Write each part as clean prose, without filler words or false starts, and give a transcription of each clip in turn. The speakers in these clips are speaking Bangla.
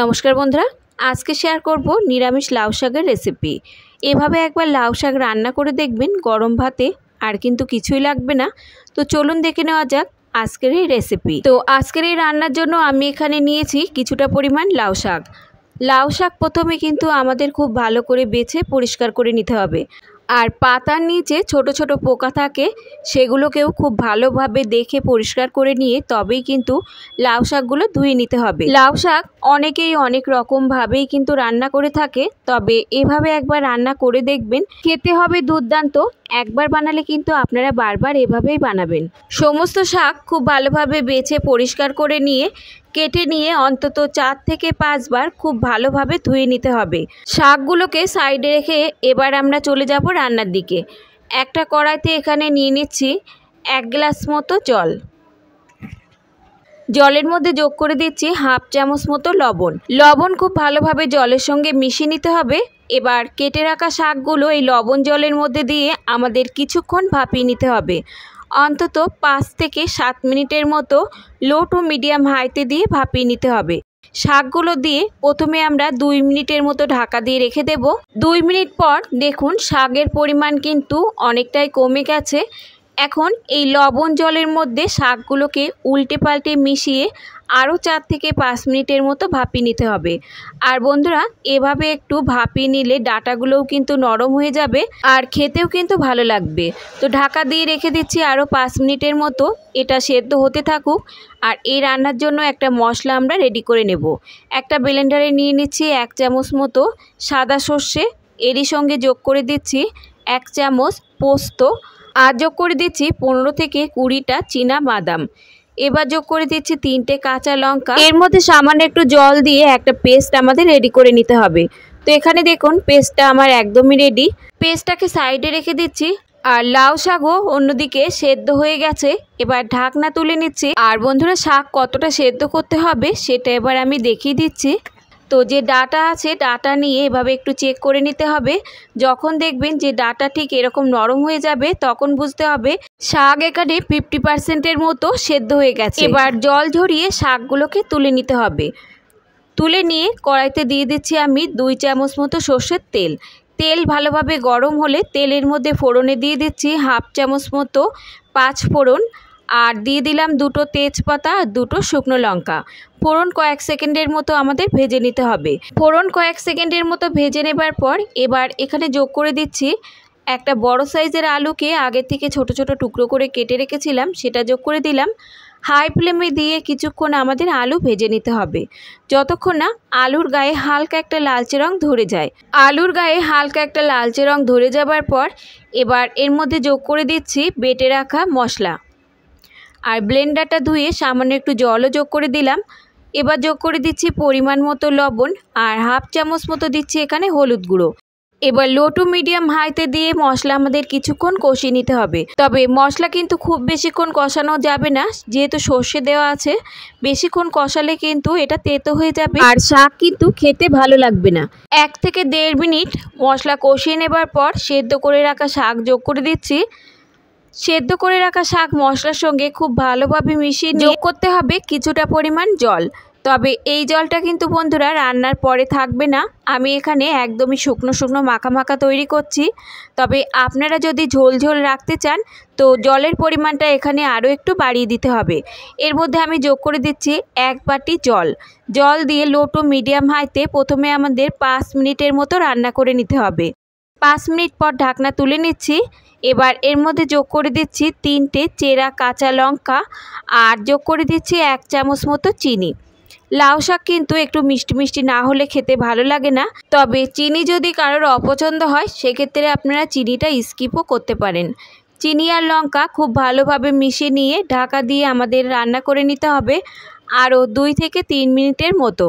নমস্কার বন্ধুরা, আজকে শেয়ার করব নিরামিষ লাউ শাকের রেসিপি। এভাবে একবার লাউ শাক রান্না করে দেখবেন, গরম ভাতে আর কিন্তু কিছুই লাগবে না। তো চলুন দেখে নেওয়া যাক আজকের এই রেসিপি। তো আজকের এই রান্নার জন্য আমি এখানে নিয়েছি কিছুটা পরিমাণ লাউ শাক। লাউ শাক প্রথমে কিন্তু আমাদের খুব ভালো করে বেছে পরিষ্কার করে নিতে হবে। আর পাতার নিচে ছোট ছোট পোকা থাকে, সেগুলোকেও খুব ভালোভাবে দেখে পরিষ্কার করে নিয়ে তবেই কিন্তু লাউ শাকগুলো ধুয়ে নিতে হবে। লাউ শাক অনেকেই অনেক রকমভাবেই কিন্তু রান্না করে থাকে, তবে এভাবে একবার রান্না করে দেখবেন, খেতে হবে দুর্দান্ত। একবার বানালে কিন্তু আপনারা বারবার এভাবেই বানাবেন। সমস্ত শাক খুব ভালোভাবে বেছে পরিষ্কার করে নিয়ে কেটে নিয়ে অন্তত 4 থেকে 5 বার খুব ভালোভাবে ধুয়ে নিতে হবে। শাকগুলোকে সাইডে রেখে এবার আমরা চলে যাব রান্নার দিকে। একটা কড়াইতে এখানে নিয়ে নিচ্ছি 1 গ্লাস মতো জল। জলের মধ্যে যোগ করে দিচ্ছি হাফ চামচ মতো লবণ। লবণ খুব ভালোভাবে জলের সঙ্গে মিশিয়ে নিতে হবে। এবার কেটে রাখা শাকগুলো এই লবণ জলের মধ্যে দিয়ে আমাদের কিছুক্ষণ ভাপিয়ে নিতে হবে। অন্তত 5 থেকে 7 মিনিটের মতো লো টু মিডিয়াম হাইতে দিয়ে ভাপিয়ে নিতে হবে। শাকগুলো দিয়ে প্রথমে আমরা 2 মিনিটের মতো ঢাকা দিয়ে রেখে দেব। 2 মিনিট পর দেখুন শাকের পরিমাণ কিন্তু অনেকটাই কমে গেছে। এখন এই লবণ জলের মধ্যে শাকগুলোকে উল্টে পাল্টে মিশিয়ে আরও 4 থেকে 5 মিনিটের মতো ভাপিয়ে নিতে হবে। আর বন্ধুরা, এভাবে একটু ভাপিয়ে নিলে ডাঁটাগুলোও কিন্তু নরম হয়ে যাবে আর খেতেও কিন্তু ভালো লাগবে। তো ঢাকা দিয়ে রেখে দিচ্ছি আরও 5 মিনিটের মতো। এটা সেদ্ধ হতে থাকুক। আর এই রান্নার জন্য একটা মশলা আমরা রেডি করে নেব। একটা ব্লেন্ডারে নিয়ে নিচ্ছি 1 চামচ মতো সাদা সর্ষে, এরই সঙ্গে যোগ করে দিচ্ছি 1 চামচ পোস্ত, আর যোগ করে দিচ্ছি 15 থেকে 20টা চীনা বাদাম। এবার যোগ করে দিচ্ছি 3টে কাঁচা লঙ্কা। এর মধ্যে সামান্য একটু জল দিয়ে একটা পেস্ট আমাদের রেডি করে নিতে হবে। তো এখানে দেখুন পেস্টটা আমার একদমই রেডি। পেস্টটাকে সাইডে রেখে দিচ্ছি। আর লাউ শাকও অন্যদিকে সেদ্ধ হয়ে গেছে। এবার ঢাকনা তুলে নিচ্ছি। আর বন্ধুরা, শাক কতটা সেদ্ধ করতে হবে সেটা এবার আমি দেখিয়ে দিচ্ছি। তো যে ডাঁটা আছে, ডাঁটা নিয়ে এভাবে একটু চেক করে নিতে হবে। যখন দেখবেন যে ডাঁটা ঠিক এরকম নরম হয়ে যাবে, তখন বুঝতে হবে শাক এখানে 50%-এর মতো সেদ্ধ হয়ে গেছে। এবার জল ঝরিয়ে শাকগুলোকে তুলে নিতে হবে। তুলে নিয়ে কড়াইতে দিয়ে দিচ্ছি আমি 2 চামচ মতো সর্ষের তেল। তেল ভালোভাবে গরম হলে তেলের মধ্যে ফোড়নে দিয়ে দিচ্ছি হাফ চামচ মতো 5 ফোড়ন, আর দিয়ে দিলাম 2টো তেজপাতা আর 2টো শুকনো লঙ্কা। ফোড়ন কয়েক সেকেন্ডের মতো আমাদের ভেজে নিতে হবে। ফোড়ন কয়েক সেকেন্ডের মতো ভেজে নেবার পর এবার এখানে যোগ করে দিচ্ছি একটা বড় সাইজের আলুকে আগে থেকে ছোট ছোট টুকরো করে কেটে রেখেছিলাম, সেটা যোগ করে দিলাম। হাই ফ্লেমে দিয়ে কিছুক্ষণ আমাদের আলু ভেজে নিতে হবে, যতক্ষণ না আলুর গায়ে হালকা একটা লালচে রং ধরে যায়। আলুর গায়ে হালকা একটা লালচে রং ধরে যাবার পর এবার এর মধ্যে যোগ করে দিচ্ছি বেটে রাখা মশলা। আর ব্লেন্ডারটা ধুয়ে সামান্য একটু জলও যোগ করে দিলাম। এবার যোগ করে দিচ্ছি পরিমাণ মতো লবণ, আর হাফ চামচ মতো দিচ্ছি এখানে হলুদ গুঁড়ো। এবার লো টু মিডিয়াম হাইতে দিয়ে মশলা আমাদের কিছুক্ষণ কষিয়ে নিতে হবে। তবে মশলা কিন্তু খুব বেশিক্ষণ কষানো যাবে না, যেহেতু সর্ষে দেওয়া আছে। বেশিক্ষণ কষালে কিন্তু এটা তেতো হয়ে যাবে আর শাক কিন্তু খেতে ভালো লাগবে না। 1 থেকে 1.5 মিনিট মশলা কষিয়ে নেবার পর সেদ্ধ করে রাখা শাক যোগ করে দিচ্ছি। সেদ্ধ করে রাখা শাক মশলার সঙ্গে খুব ভালোভাবে মিশিয়ে যোগ করতে হবে কিছুটা পরিমাণ জল। তবে এই জলটা কিন্তু বন্ধুরা রান্নার পরে থাকবে না। আমি এখানে একদমই শুকনো শুকনো মাখা মাখা তৈরি করছি। তবে আপনারা যদি ঝোল ঝোল রাখতে চান, তো জলের পরিমাণটা এখানে আরও একটু বাড়িয়ে দিতে হবে। এর মধ্যে আমি যোগ করে দিচ্ছি 1 বাটি জল। জল দিয়ে লো টু মিডিয়াম হাইতে প্রথমে আমাদের 5 মিনিটের মতো রান্না করে নিতে হবে। 5 মিনিট পর ঢাকনা তুলে নিচ্ছি। এবার এর মধ্যে যোগ করে দিচ্ছি 3টে চেরা কাঁচা লঙ্কা, আর যোগ করে দিচ্ছি 1 চামচ মতো চিনি। লাউ শাক কিন্তু একটু মিষ্টি মিষ্টি না হলে খেতে ভালো লাগে না। তবে চিনি যদি কারোর অপছন্দ হয়, সেক্ষেত্রে আপনারা চিনিটা স্কিপও করতে পারেন। চিনি আর লঙ্কা খুব ভালোভাবে মিশিয়ে নিয়ে ঢাকা দিয়ে আমাদের রান্না করে নিতে হবে আরও 2 থেকে 3 মিনিটের মতো।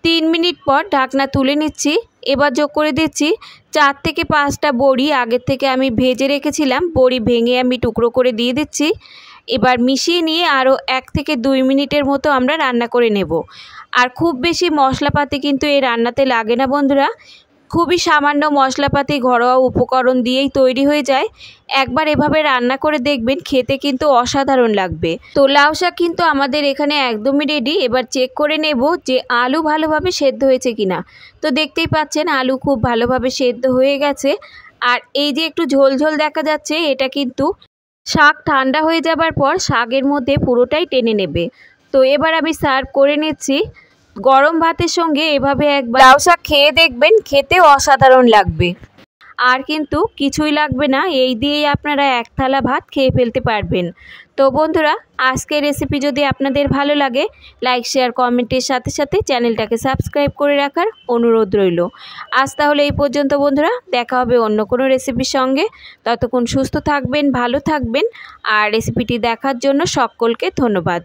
3 মিনিট পর ঢাকনা তুলে নিচ্ছি। এবার যোগ করে দিচ্ছি 4 থেকে 5টা বড়ি আগের থেকে আমি ভেজে রেখেছিলাম। বড়ি ভেঙে আমি টুকরো করে দিয়ে দিচ্ছি। এবার মিশিয়ে নিয়ে আরও 1 থেকে 2 মিনিটের মতো আমরা রান্না করে নেব। আর খুব বেশি মশলাপাতি কিন্তু এই রান্নাতে লাগে না বন্ধুরা। খুবই সামান্য মশলাপাতি ঘরোয়া উপকরণ দিয়েই তৈরি হয়ে যায়। একবার এভাবে রান্না করে দেখবেন, খেতে কিন্তু অসাধারণ লাগবে। তো লাউ শাক কিন্তু আমাদের এখানে একদমই রেডি। এবার চেক করে নেব যে আলু ভালোভাবে সেদ্ধ হয়েছে কিনা। তো দেখতেই পাচ্ছেন আলু খুব ভালোভাবে সেদ্ধ হয়ে গেছে। আর এই যে একটু ঝোল ঝোল দেখা যাচ্ছে, এটা কিন্তু শাক ঠান্ডা হয়ে যাবার পর শাকের মধ্যে পুরোটাই টেনে নেবে। তো এবার আমি সার্ভ করে নিচ্ছি। গরম ভাতের সঙ্গে এভাবে একবার লাউ শাক খেয়ে দেখবেন, খেতেও অসাধারণ লাগবে। আর কিন্তু কিছুই লাগবে না, এই দিয়েই আপনারা এক থালা ভাত খেয়ে ফেলতে পারবেন। তো বন্ধুরা, আজকের রেসিপি যদি আপনাদের ভালো লাগে, লাইক শেয়ার কমেন্টের সাথে সাথে চ্যানেলটাকে সাবস্ক্রাইব করে রাখার অনুরোধ রইল। আজ তাহলে এই পর্যন্ত বন্ধুরা, দেখা হবে অন্য কোনো রেসিপির সঙ্গে। ততক্ষণ সুস্থ থাকবেন, ভালো থাকবেন। আর রেসিপিটি দেখার জন্য সকলকে ধন্যবাদ।